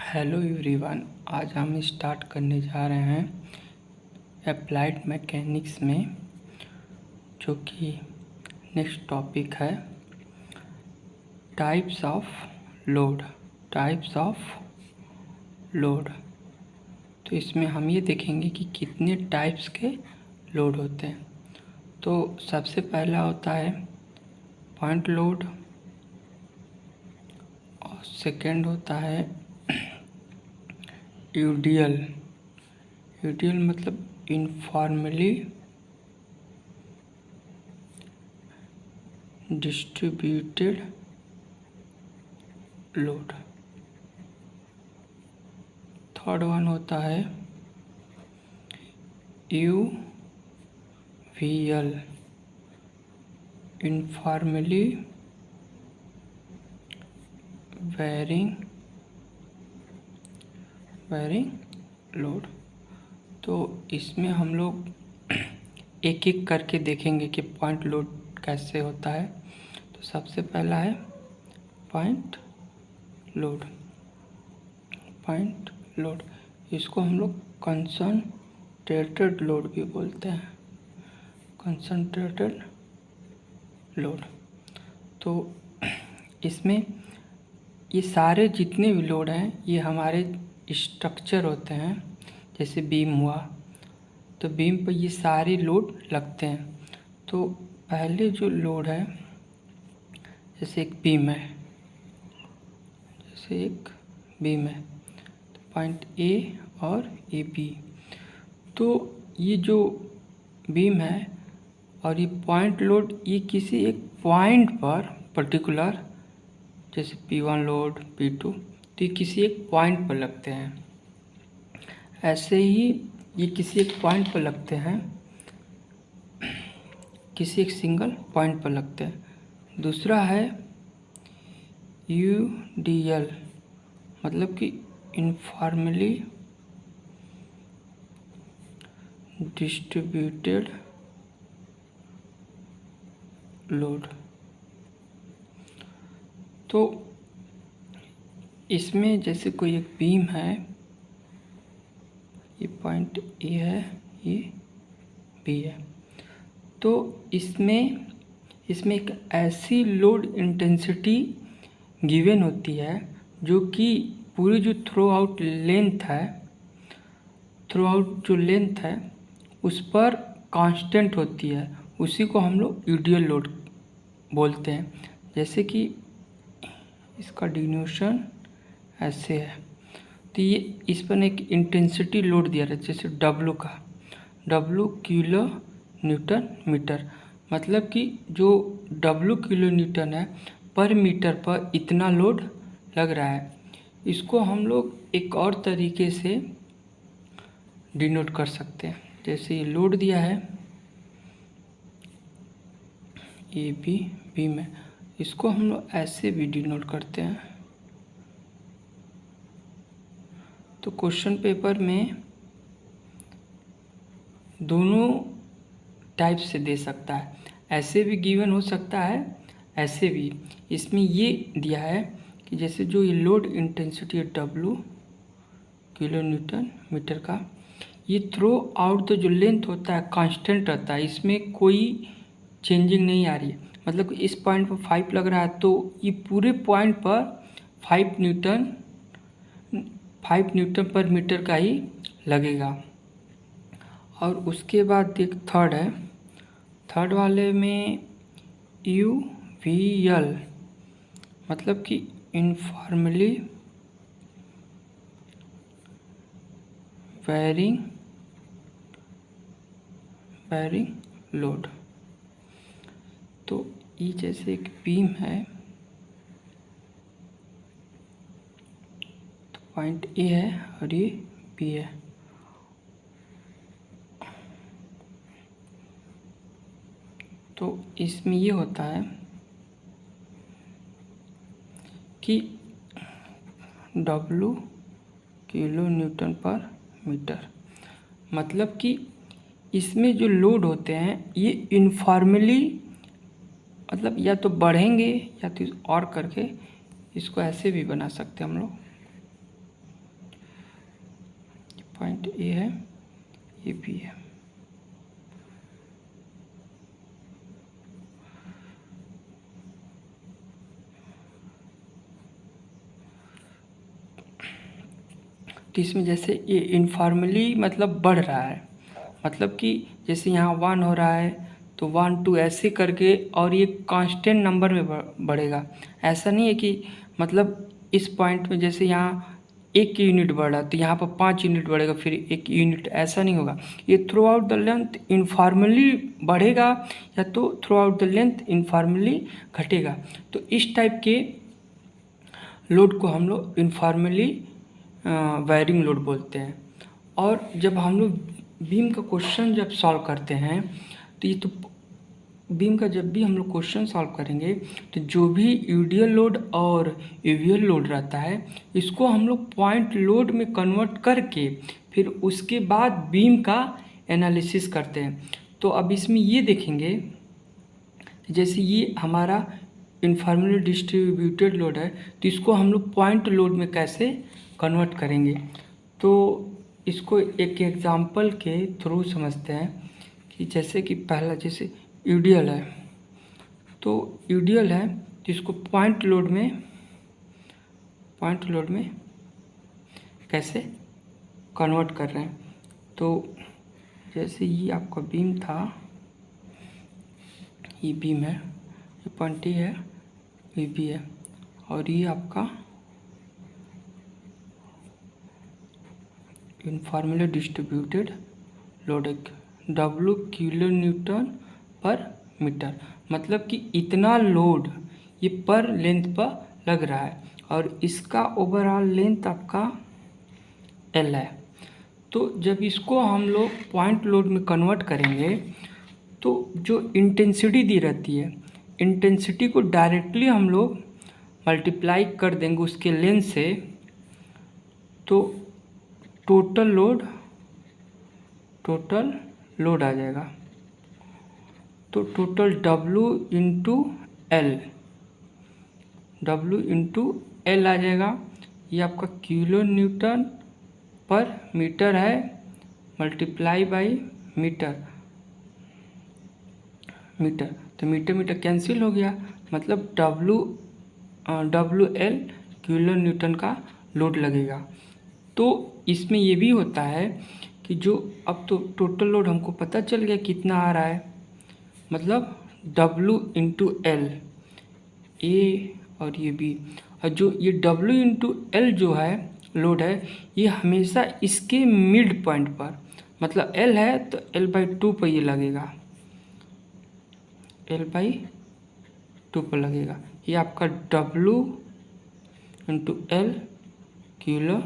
Hello everyone, आज हम start करने जा रहे हैं अप्लाइड मैकेनिक्स में, जो कि नेक्स्ट टॉपिक है टाइप्स ऑफ लोड। तो इसमें हम ये देखेंगे कि कितने टाइप्स के लोड होते हैं। तो सबसे पहला होता है पॉइंट लोड, और सेकंड होता है यूडियल मतलब informally distributed load. Third one होता है यूवीएल, इनफॉर्मली वेरिंग लोड। तो इसमें हम लोग एक एक करके देखेंगे कि पॉइंट लोड कैसे होता है। तो सबसे पहला है पॉइंट लोड। इसको हम लोग कंसंट्रेटेड लोड भी बोलते हैं, कंसंट्रेटेड लोड। तो इसमें ये सारे जितने भी लोड हैं ये हमारे स्ट्रक्चर होते हैं। जैसे बीम हुआ तो बीम पर ये सारे लोड लगते हैं। तो पहले जो लोड है, जैसे एक बीम है, तो पॉइंट ए और ए बी। तो ये जो बीम है और ये पॉइंट लोड, ये किसी एक पॉइंट पर पर्टिकुलर, जैसे P1 लोड, P2, तो ये किसी एक पॉइंट पर लगते हैं। ऐसे ही ये किसी एक पॉइंट पर लगते हैं, किसी एक सिंगल पॉइंट पर लगते हैं। दूसरा है यूडीएल, मतलब कि इनफॉर्मली डिस्ट्रीब्यूटेड लोड। तो इसमें जैसे कोई एक बीम है, ये पॉइंट ए है, ये बी है, तो इसमें एक ऐसी लोड इंटेंसिटी गिवन होती है जो कि पूरी जो थ्रू आउट जो लेंथ है उस पर कांस्टेंट होती है। उसी को हम लोग यूडियल लोड बोलते हैं। जैसे कि इसका डिनोशन ऐसे है, तो ये इस पर एक इंटेंसिटी लोड दिया रहता है, जैसे W किलो न्यूटन मीटर। मतलब कि जो W किलो न्यूटन है पर मीटर पर इतना लोड लग रहा है। इसको हम लोग एक और तरीके से डिनोट कर सकते हैं। जैसे ये लोड दिया है ए बी बीम है, इसको हम लोग ऐसे भी डिनोट करते हैं। तो क्वेश्चन पेपर में दोनों टाइप से दे सकता है, ऐसे भी गिवन हो सकता है, ऐसे भी। इसमें ये दिया है कि जैसे जो ये लोड इंटेंसिटी है W किलो न्यूटन मीटर का, ये थ्रू आउट जो लेंथ होता है कांस्टेंट रहता है, इसमें कोई चेंजिंग नहीं आ रही है। मतलब इस पॉइंट पर 5 लग रहा है तो ये पूरे पॉइंट पर 5 न्यूटन पर मीटर का ही लगेगा। और उसके बाद एक थर्ड है, थर्ड वाले में यूवीएल, मतलब कि इनफॉर्मली वेरिंग लोड। तो ये जैसे एक बीम है, तो पॉइंट ए है और ये बी है, तो इसमें ये होता है कि W किलो न्यूटन पर मीटर। मतलब कि इसमें जो लोड होते हैं ये इनफॉर्मली, मतलब या तो बढ़ेंगे या तो और करके इसको ऐसे भी बना सकते हैं हम लोग। पॉइंट ए है, ये बी है। तो इसमें जैसे ये इनफॉर्मली मतलब बढ़ रहा है, मतलब कि जैसे यहाँ 1 हो रहा है तो 1 2 ऐसे करके, और ये कांस्टेंट नंबर में बढ़ेगा। ऐसा नहीं है कि मतलब इस पॉइंट में जैसे यहाँ 1 यूनिट बढ़ रहा है तो यहाँ पर 5 यूनिट बढ़ेगा, फिर 1 यूनिट, ऐसा नहीं होगा। ये through out the length informally बढ़ेगा या तो through out the length informally घटेगा। तो इस टाइप के लोड को हम लोग इनफॉर्मली वायरिंग लोड बोलते हैं। और जब हम लोग बीम का क्वेश्चन जब सॉल्व करते हैं तो ये तो बीम का जब भी हम लोग क्वेश्चन सॉल्व करेंगे तो जो भी यूडियल लोड और यूवियल लोड रहता है इसको हम लोग पॉइंट लोड में कन्वर्ट करके फिर उसके बाद बीम का एनालिसिस करते हैं। तो अब इसमें ये देखेंगे जैसे ये हमारा इनफॉर्मली डिस्ट्रीब्यूटेड लोड है तो इसको हम लोग पॉइंट लोड में कैसे कन्वर्ट करेंगे। तो इसको एक एग्जांपल के थ्रू समझते हैं कि जैसे कि पहला जैसे यूडियल है, तो यूडियल है तो इसको पॉइंट लोड में कैसे कन्वर्ट कर रहे हैं। तो जैसे ये आपका बीम था, ये बीम है, ये पॉइंट ए है, ये बी है, और ये आपका इनफॉर्मली डिस्ट्रीब्यूटेड लोड है, W किलो न्यूटन पर मीटर, मतलब कि इतना लोड ये पर लेंथ पर लग रहा है और इसका ओवरऑल लेंथ आपका L है। तो जब इसको हम लोग पॉइंट लोड में कन्वर्ट करेंगे तो जो इंटेंसिटी दी रहती है, इंटेंसिटी को डायरेक्टली हम लोग मल्टीप्लाई कर देंगे उसके लेंथ से, तो टोटल लोड आ जाएगा। तो टोटल W इंटू L आ जाएगा। ये आपका किलो न्यूटन पर मीटर है, मल्टीप्लाई बाई मीटर। तो मीटर कैंसिल हो गया, मतलब WL किलो न्यूटन का लोड लगेगा। तो इसमें ये भी होता है कि जो अब तो टोटल लोड हमको पता चल गया कितना आ रहा है, मतलब W इंटू L, ए और ये बी, और जो ये W इंटू L जो है लोड है ये हमेशा इसके मिड पॉइंट पर, मतलब L है तो L/2 पर ये लगेगा, L/2 पर लगेगा। ये आपका W into L kilo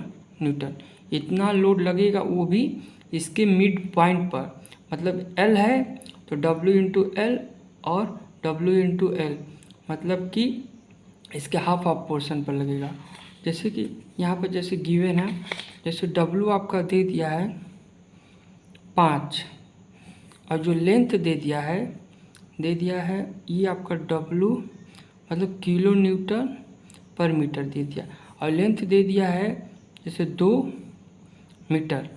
Newton, इतना लोड लगेगा, वो भी इसके मिड पॉइंट पर, मतलब L है तो W इंटू L और W इंटू L, मतलब कि इसके हाफ पोर्शन पर लगेगा। जैसे कि यहाँ पर जैसे गिवन है, जैसे W आपका दे दिया है 5 और जो लेंथ दे दिया है ये आपका W मतलब किलो न्यूटन पर मीटर दे दिया, और लेंथ दे दिया है जैसे 2 मीटर।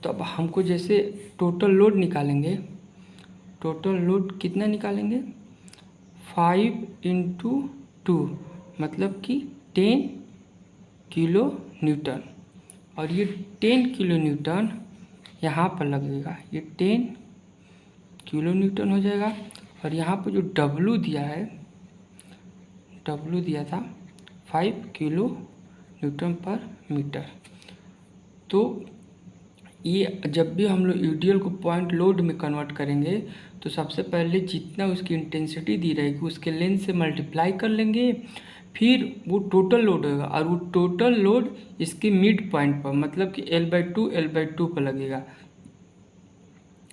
तो अब हमको जैसे टोटल लोड निकालेंगे, टोटल लोड कितना निकालेंगे, 5 इंटू 2 मतलब कि 10 किलो न्यूटन, और ये 10 किलो न्यूटन यहाँ पर लगेगा, ये 10 किलो न्यूटन हो जाएगा। और यहाँ पर जो W दिया था 5 किलो न्यूटन पर मीटर। तो ये जब भी हम लोग यूडियल को पॉइंट लोड में कन्वर्ट करेंगे तो सबसे पहले जितना उसकी इंटेंसिटी दी रहेगी उसके लेंथ से मल्टीप्लाई कर लेंगे, फिर वो टोटल लोड होगा, और वो टोटल लोड इसके मिड पॉइंट पर, मतलब कि L/2 पर लगेगा।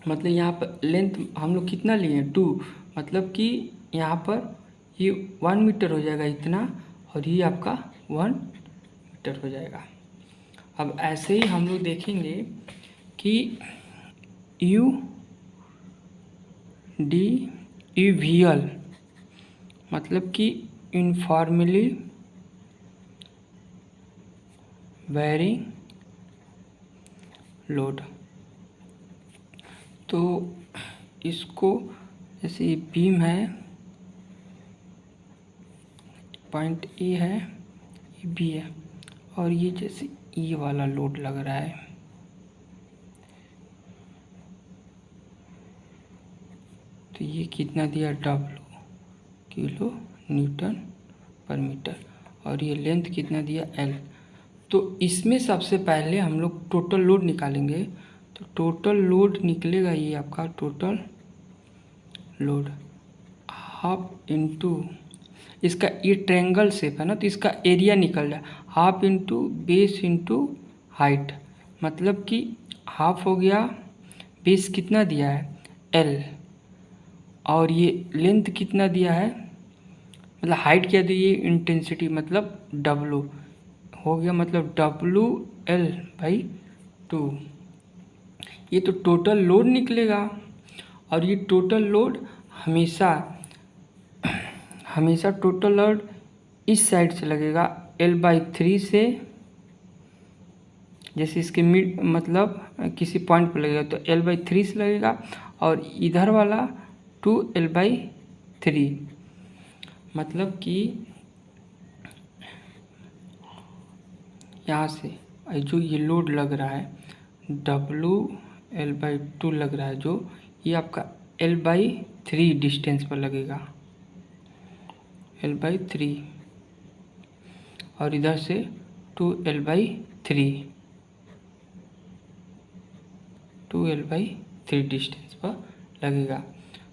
मतलब यहाँ पर लेंथ हम लोग कितना लिए हैं 2, मतलब कि यहाँ पर ये 1 मीटर हो जाएगा इतना, और ये आपका 1 मीटर हो जाएगा। अब ऐसे ही हम लोग देखेंगे कि यूवियल मतलब कि इनफॉर्मली वायरिंग लोड। तो इसको जैसे ये बीम है, पॉइंट ए है, ये बी है, और ये जैसे ये वाला लोड लग रहा है, तो ये कितना दिया, W किलो न्यूटन पर मीटर, और ये लेंथ कितना दिया, L। तो इसमें सबसे पहले हम लोग टोटल लोड निकालेंगे। तो टोटल लोड निकलेगा ये आपका टोटल लोड हाफ इंटू, इसका ये ट्रायंगल शेप है ना, तो इसका एरिया निकल रहा है, half into base into height, मतलब कि हाफ हो गया, बेस कितना दिया है L, और ये लेंथ कितना दिया है, मतलब हाइट क्या दी है, इंटेंसिटी मतलब W हो गया, मतलब WL/2। ये तो टोटल लोड निकलेगा, और ये टोटल लोड हमेशा टोटल लोड इस साइड से लगेगा, L/3 से, जैसे इसके मिड मतलब किसी पॉइंट पर लगेगा तो L/3 से लगेगा, और इधर वाला 2L/3, मतलब कि यहाँ से जो ये लोड लग रहा है WL/2 लग रहा है, जो ये आपका L/3 डिस्टेंस पर लगेगा, L/3, और इधर से 2L/3 डिस्टेंस पर लगेगा।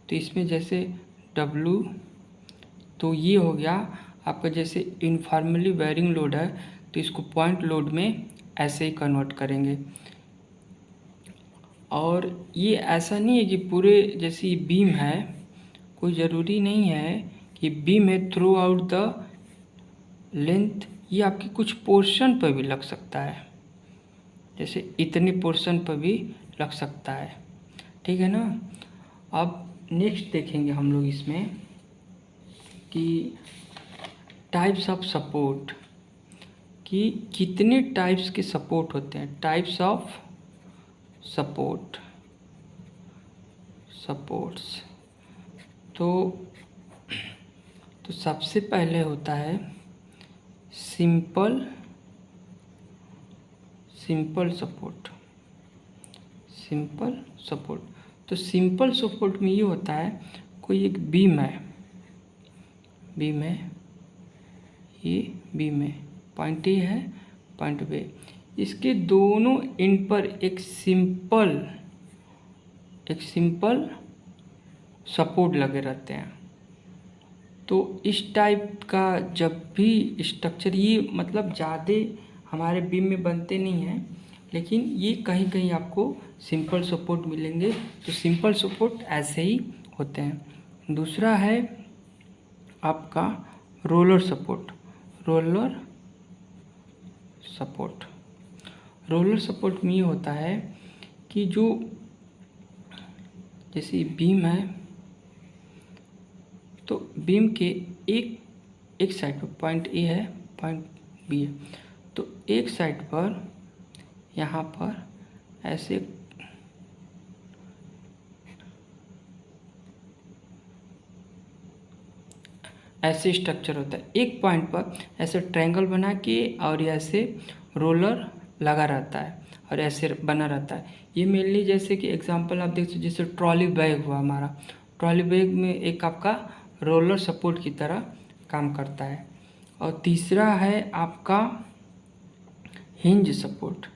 तो इसमें जैसे W, तो ये हो गया आपका जैसे इनफॉर्मली वेरिंग लोड है, तो इसको पॉइंट लोड में ऐसे ही कन्वर्ट करेंगे। और ये ऐसा नहीं है कि पूरे, जैसे बीम है, कोई ज़रूरी नहीं है कि बीम है थ्रू आउट द लेंथ, ये आपके कुछ पोर्शन पर भी लग सकता है, जैसे इतने पोर्शन पर भी लग सकता है, ठीक है ना। अब नेक्स्ट देखेंगे हम लोग इसमें कि टाइप्स ऑफ सपोर्ट, कि कितने टाइप्स के सपोर्ट होते हैं, टाइप्स ऑफ सपोर्ट्स। तो सबसे पहले होता है सिंपल सपोर्ट। तो सिंपल सपोर्ट में ये होता है, कोई एक बीम है, ये बीम है, पॉइंट ए है, पॉइंट बी, इसके दोनों एंड पर एक सिंपल सपोर्ट लगे रहते हैं। तो इस टाइप का जब भी स्ट्रक्चर, ये मतलब ज़्यादा हमारे बीम में बनते नहीं हैं, लेकिन ये कहीं कहीं आपको सिंपल सपोर्ट मिलेंगे। तो सिंपल सपोर्ट ऐसे ही होते हैं। दूसरा है आपका रोलर सपोर्ट। रोलर सपोर्ट में ये होता है कि जो जैसे बीम है, तो बीम के एक साइड पर पॉइंट ए है, पॉइंट बी है, तो एक साइड पर यहाँ पर ऐसे स्ट्रक्चर होता है, एक पॉइंट पर ऐसे ट्रायंगल बना के, और ऐसे रोलर लगा रहता है और ऐसे बना रहता है। ये मेनली जैसे कि एग्जांपल आप देख सकते, जैसे ट्रॉली बैग हुआ हमारा, ट्रॉली बैग में एक आपका रोलर सपोर्ट की तरह काम करता है। और तीसरा है आपका हिंज सपोर्ट।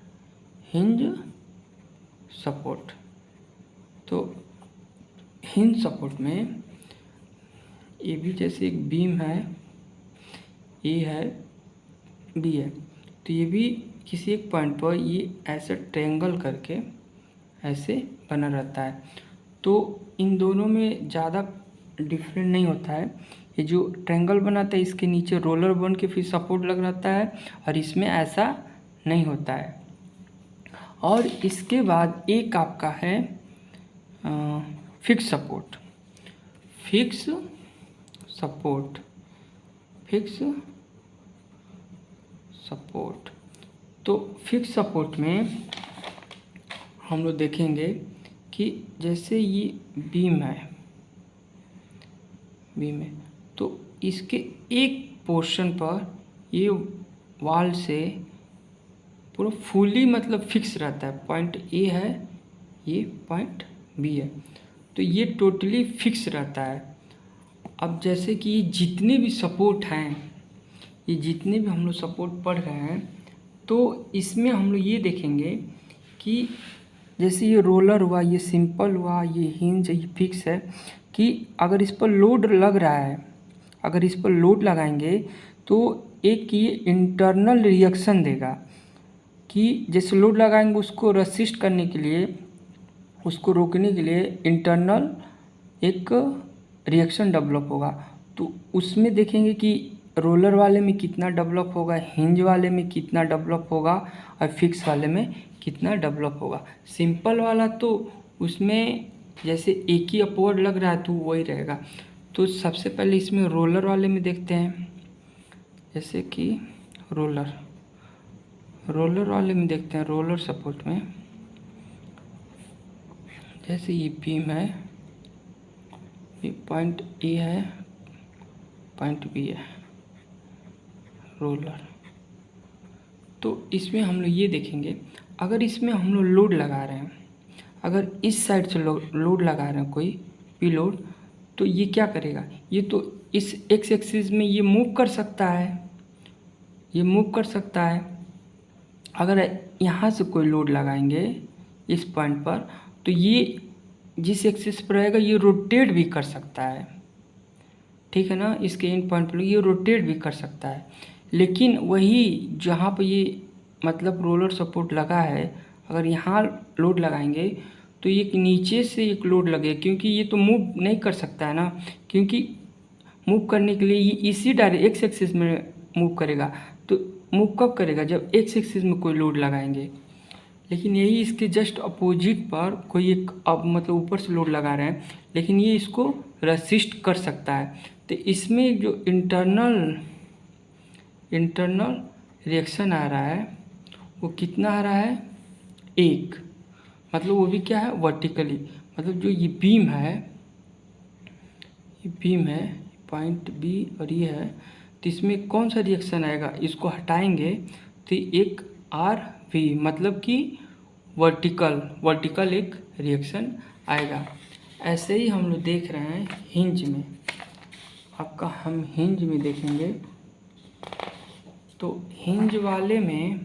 तो हिंज सपोर्ट में ये भी जैसे एक बीम है, ए है, बी है, तो ये भी किसी एक पॉइंट पर ये ऐसे ट्रायंगल करके ऐसे बना रहता है। तो इन दोनों में ज़्यादा डिफरेंट नहीं होता है। ये जो ट्रायंगल बनाता है, इसके नीचे रोलर बन के फिर सपोर्ट लग रहता है, और इसमें ऐसा नहीं होता है। और इसके बाद एक आपका है फिक्स सपोर्ट। तो फिक्स सपोर्ट में हम लोग देखेंगे कि जैसे ये बीम है तो इसके एक पोर्शन पर ये वाल से पूरा फुली मतलब फिक्स रहता है। पॉइंट ए है, ये पॉइंट बी है, तो ये टोटली फिक्स रहता है। अब जैसे कि जितने भी सपोर्ट हैं, ये जितने भी हम लोग सपोर्ट पढ़ रहे हैं, तो इसमें हम लोग ये देखेंगे कि जैसे ये रोलर हुआ, ये सिंपल हुआ, ये हिंज, ये फिक्स है, कि अगर इस पर लोड लग रहा है, अगर इस पर लोड लगाएंगे तो एक ये इंटरनल रिएक्शन देगा कि जैसे लोड लगाएंगे उसको रेसिस्ट करने के लिए, उसको रोकने के लिए इंटरनल एक रिएक्शन डेवलप होगा। तो उसमें देखेंगे कि रोलर वाले में कितना डेवलप होगा, हिंज वाले में कितना डेवलप होगा और फिक्स वाले में कितना डेवलप होगा। सिंपल वाला तो उसमें जैसे एक ही अपवर्ड लग रहा है तो वही रहेगा। तो सबसे पहले इसमें रोलर वाले में देखते हैं, जैसे कि रोलर वाले में देखते हैं। रोलर सपोर्ट में जैसे ये बीम है, ये पॉइंट ए है, पॉइंट बी है, रोलर। तो इसमें हम लोग ये देखेंगे, अगर इसमें हम लोग लोड लगा रहे हैं, अगर इस साइड से लोड लगा रहे हैं कोई भी लोड, तो ये क्या करेगा, ये तो इस एक्स एक्सिस में ये मूव कर सकता है, ये मूव कर सकता है। अगर यहाँ से कोई लोड लगाएंगे इस पॉइंट पर, तो ये जिस एक्सिस पर रहेगा ये रोटेट भी कर सकता है, ठीक है ना। इसके इन पॉइंट पर ये रोटेट भी कर सकता है, लेकिन वही जहाँ पर ये मतलब रोलर सपोर्ट लगा है, अगर यहाँ लोड लगाएंगे तो ये नीचे से एक लोड लगे, क्योंकि ये तो मूव नहीं कर सकता है ना, क्योंकि मूव करने के लिए ये इसी डायरेक्ट एक्स एक्सिस में मूव करेगा। तो मूव कब करेगा, जब एक्स एक्सिस में कोई लोड लगाएंगे। लेकिन यही इसके जस्ट अपोजिट पर कोई एक अब मतलब ऊपर से लोड लगा रहे हैं, लेकिन ये इसको रेसिस्ट कर सकता है। तो इसमें जो इंटरनल रिएक्शन आ रहा है वो कितना आ रहा है, एक, मतलब वो भी क्या है, वर्टिकली। मतलब जो ये बीम है पॉइंट बी और ये है, तो इसमें कौन सा रिएक्शन आएगा, इसको हटाएंगे तो एक आर वी, मतलब कि वर्टिकल एक रिएक्शन आएगा। ऐसे ही हम लोग देख रहे हैं हिंज में। आपका हम हिंज में देखेंगे तो हिंज वाले में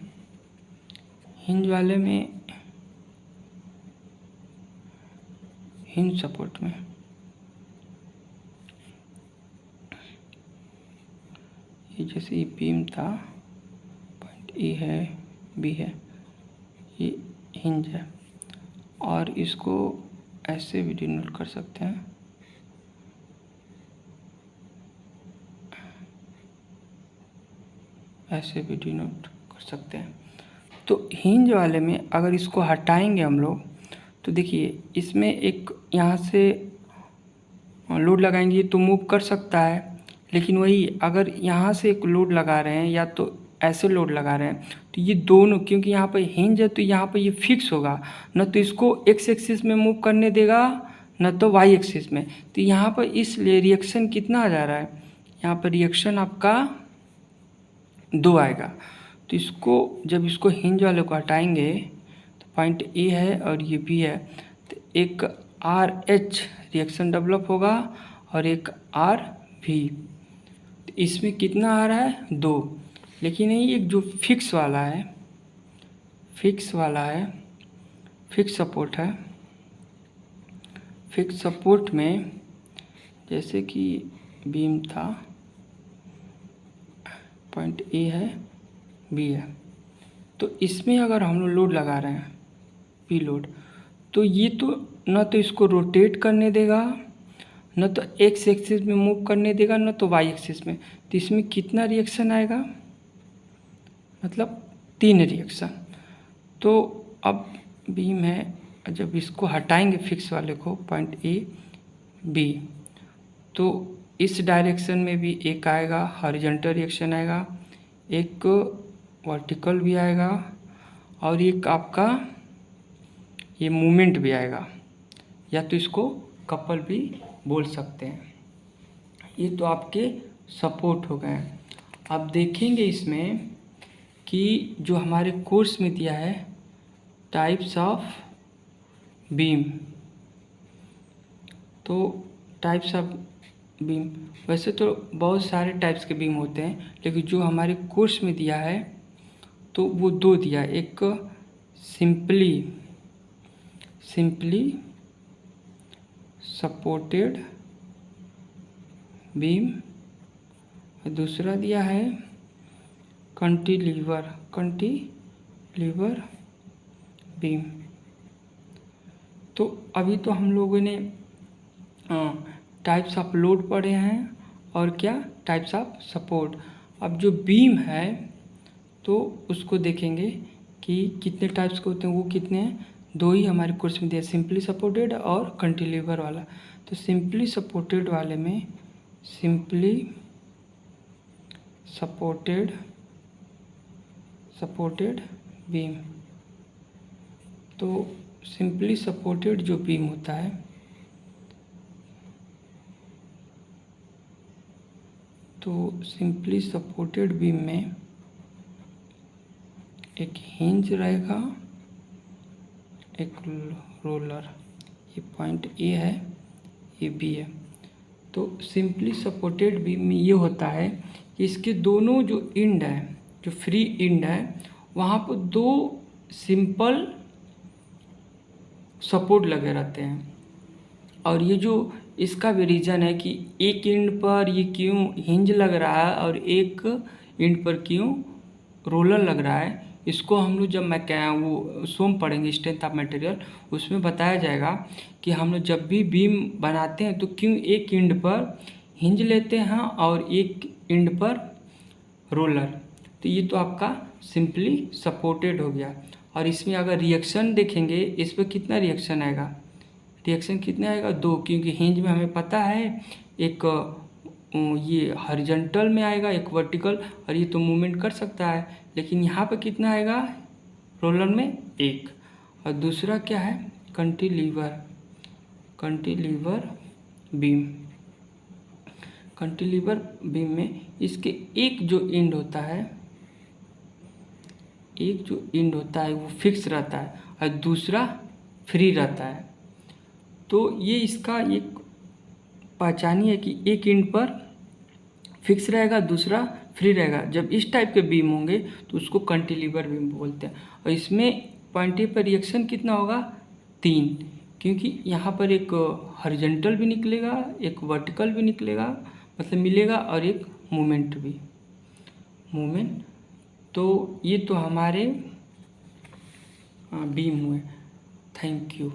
हिंज सपोर्ट में ये जैसे ये बीम था, पॉइंट ए है, बी है, ये हिंज है, और इसको ऐसे भी डिनोट कर सकते हैं, ऐसे भी डिनोट कर सकते हैं। तो हिंज वाले में अगर इसको हटाएंगे हम लोग, तो देखिए इसमें एक यहाँ से लोड लगाएंगे तो मूव कर सकता है, लेकिन वही अगर यहाँ से एक लोड लगा रहे हैं या तो ऐसे लोड लगा रहे हैं, तो ये दोनों, क्योंकि यहाँ पर हिंज है तो यहाँ पर ये फिक्स होगा, न तो इसको एक्स एक्सिस में मूव करने देगा न तो वाई एक्सिस में। तो यहाँ पर इसलिए रिएक्शन कितना आ जा रहा है, यहाँ पर रिएक्शन आपका 2 आएगा। तो इसको जब इसको हिंज वाले को हटाएंगे तो पॉइंट ए है और ये बी है, तो एक आर एच रिएक्शन डेवलप होगा और एक आर वी। तो इसमें कितना आ रहा है, 2। लेकिन यही एक जो फिक्स वाला है, फिक्स सपोर्ट है, फिक्स सपोर्ट में जैसे कि बीम था, पॉइंट ए है, बी है, तो इसमें अगर हम लोड लगा रहे हैं पी लोड, तो ये तो न तो इसको रोटेट करने देगा, न तो एक्स एक्सिस में मूव करने देगा, न तो वाई एक्सिस में। तो इसमें कितना रिएक्शन आएगा, मतलब 3 रिएक्शन। तो अब बीम है, जब इसको हटाएंगे फिक्स वाले को, पॉइंट ए बी, तो इस डायरेक्शन में भी एक आएगा, हॉरिजॉन्टल रिएक्शन आएगा, एक वर्टिकल भी आएगा, और एक आपका ये मूवमेंट भी आएगा, या तो इसको कपल भी बोल सकते हैं। ये तो आपके सपोर्ट हो गए। अब देखेंगे इसमें कि जो हमारे कोर्स में दिया है टाइप्स ऑफ बीम, तो टाइप्स ऑफ बीम, वैसे तो बहुत सारे टाइप्स के बीम होते हैं, लेकिन जो हमारे कोर्स में दिया है तो वो दो दिया है, एक सिंपली सपोर्टेड बीम, दूसरा दिया है कंटिलीवर बीम। तो अभी तो हम लोगों ने टाइप्स ऑफ लोड पढ़े हैं और क्या टाइप्स ऑफ सपोर्ट। अब जो बीम है तो उसको देखेंगे कि कितने टाइप्स के होते हैं, वो कितने हैं, दो ही हमारे कोर्स में दिया, सिंपली सपोर्टेड और कंटिलीवर वाला। तो सिंपली सपोर्टेड वाले में सिंपली सपोर्टेड बीम, तो सिंपली सपोर्टेड जो बीम होता है तो सिंपली सपोर्टेड बीम में एक हिंज रहेगा, एक रोलर, ये पॉइंट ए है, ये बी है। तो सिंपली सपोर्टेड बीम में ये होता है कि इसके दोनों जो एंड है, जो फ्री एंड है, वहाँ पर दो सिंपल सपोर्ट लगे रहते हैं। और ये जो इसका भी रीज़न है कि एक एंड पर ये क्यों हिंज लग रहा है और एक एंड पर क्यों रोलर लग रहा है, इसको हम लोग जब वो सोम पढ़ेंगे स्ट्रेंथ ऑफ मटेरियल, उसमें बताया जाएगा कि हम लोग जब भी बीम बनाते हैं तो क्यों एक एंड पर हिंज लेते हैं और एक एंड पर रोलर। तो ये तो आपका सिंपली सपोर्टेड हो गया। और इसमें अगर रिएक्शन देखेंगे, इस पर कितना रिएक्शन आएगा, रिएक्शन कितना आएगा, दो, क्योंकि हिंज में हमें पता है एक ये हॉरिजॉन्टल में आएगा, एक वर्टिकल, और ये तो मूवमेंट कर सकता है, लेकिन यहाँ पे कितना आएगा रोलर में, एक। और दूसरा क्या है कंटिलीवर बीम। कंटिलीवर बीम में इसके एक जो एंड होता है वो फिक्स रहता है और दूसरा फ्री रहता है। तो ये इसका एक पहचान है कि एक एंड पर फिक्स रहेगा, दूसरा फ्री रहेगा। जब इस टाइप के बीम होंगे तो उसको कंटिलीवर बीम बोलते हैं। और इसमें पॉइंट ए पर रिएक्शन कितना होगा, 3, क्योंकि यहाँ पर एक हॉरिजॉन्टल भी निकलेगा, एक वर्टिकल भी निकलेगा, मतलब मिलेगा, और एक मूवमेंट भी। तो ये तो हमारे बीम हुए। Thank you.